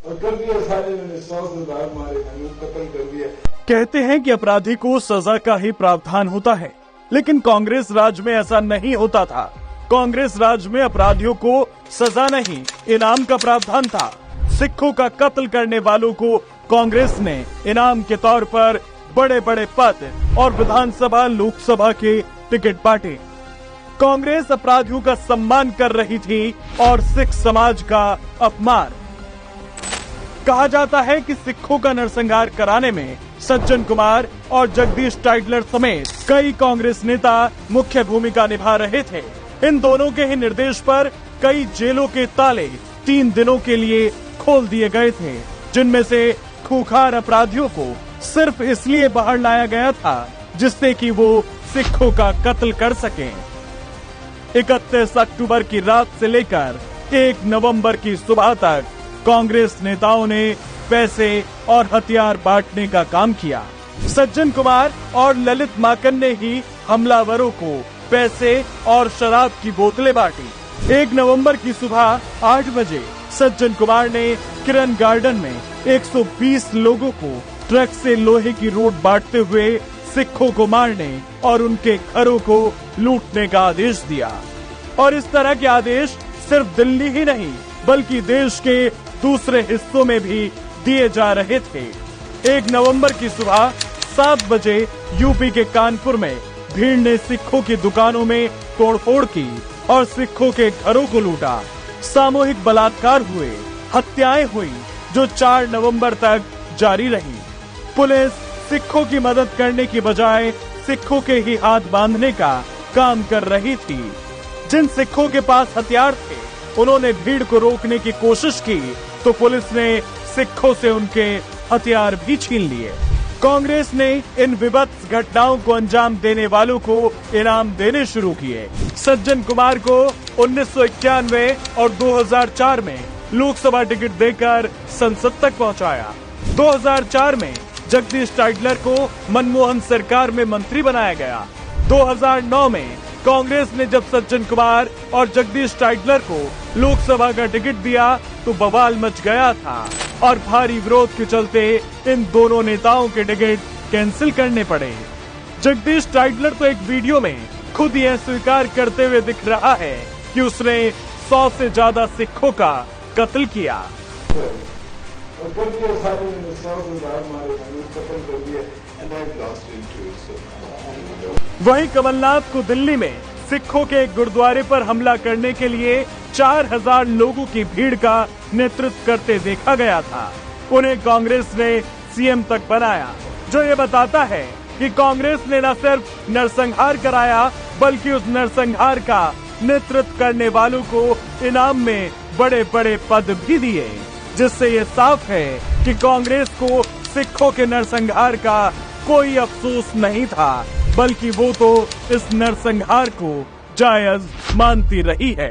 और कर दिया सारे 100 से बाहर मारे, कत्ल कर दिया। कहते हैं कि अपराधी को सजा का ही प्रावधान होता है, लेकिन कांग्रेस राज में ऐसा नहीं होता था। कांग्रेस राज में अपराधियों को सजा नहीं, इनाम का प्रावधान था। सिखों का कत्ल करने वालों को कांग्रेस ने इनाम के तौर पर बड़े बड़े पद और विधानसभा लोकसभा के टिकट बांटे। कांग्रेस अपराधियों का सम्मान कर रही थी और सिख समाज का अपमान। कहा जाता है कि सिखों का नरसंहार कराने में सज्जन कुमार और जगदीश टाइटलर समेत कई कांग्रेस नेता मुख्य भूमिका निभा रहे थे। इन दोनों के ही निर्देश पर कई जेलों के ताले 3 दिनों के लिए खोल दिए गए थे, जिनमें से खूंखार अपराधियों को सिर्फ इसलिए बाहर लाया गया था जिससे कि वो सिखों का कत्ल कर सकें। 31 अक्टूबर की रात से लेकर 1 नवंबर की सुबह तक कांग्रेस नेताओं ने पैसे और हथियार बांटने का काम किया। सज्जन कुमार और ललित माकन ने ही हमलावरों को पैसे और शराब की बोतलें बांटी। 1 नवंबर की सुबह 8 बजे सज्जन कुमार ने किरण गार्डन में 120 लोगों को ट्रक से लोहे की रोड बांटते हुए सिखों को मारने और उनके घरों को लूटने का आदेश दिया। और इस तरह के आदेश सिर्फ दिल्ली ही नहीं बल्कि देश के दूसरे हिस्सों में भी दिए जा रहे थे। 1 नवंबर की सुबह 7 बजे यूपी के कानपुर में भीड़ ने सिखों की दुकानों में तोड़फोड़ की और सिखों के घरों को लूटा। सामूहिक बलात्कार हुए, हत्याएं हुई जो 4 नवंबर तक जारी रही। पुलिस सिखों की मदद करने की बजाय सिखों के ही हाथ बांधने का काम कर रही थी। जिन सिखों के पास हथियार थे उन्होंने भीड़ को रोकने की कोशिश की तो पुलिस ने सिखों से उनके हथियार भी छीन लिए। कांग्रेस ने इन विभत्स घटनाओं को अंजाम देने वालों को इनाम देने शुरू किए। सज्जन कुमार को 1991 और 2004 में लोकसभा टिकट देकर संसद तक पहुंचाया। 2004 में जगदीश टाइटलर को मनमोहन सरकार में मंत्री बनाया गया। 2009 में कांग्रेस ने जब सज्जन कुमार और जगदीश टाइटलर को लोकसभा का टिकट दिया तो बवाल मच गया था और भारी विरोध के चलते इन दोनों नेताओं के टिकट कैंसिल करने पड़े। जगदीश टाइटलर तो एक वीडियो में खुद यह स्वीकार करते हुए दिख रहा है कि उसने 100 से ज्यादा सिखों का कत्ल किया। और कर दिया सारे 100 से बाहर मारे, कत्ल कर दिया। वहीं कमलनाथ को दिल्ली में सिखों के एक गुरुद्वारे पर हमला करने के लिए 4000 लोगों की भीड़ का नेतृत्व करते देखा गया था। उन्हें कांग्रेस ने सीएम तक बनाया, जो ये बताता है कि कांग्रेस ने न सिर्फ नरसंहार कराया बल्कि उस नरसंहार का नेतृत्व करने वालों को इनाम में बड़े बड़े पद भी दिए, जिससे ये साफ है कि कांग्रेस को सिखों के नरसंहार का कोई अफसोस नहीं था, बल्कि वो तो इस नरसंहार को जायज मानती रही है।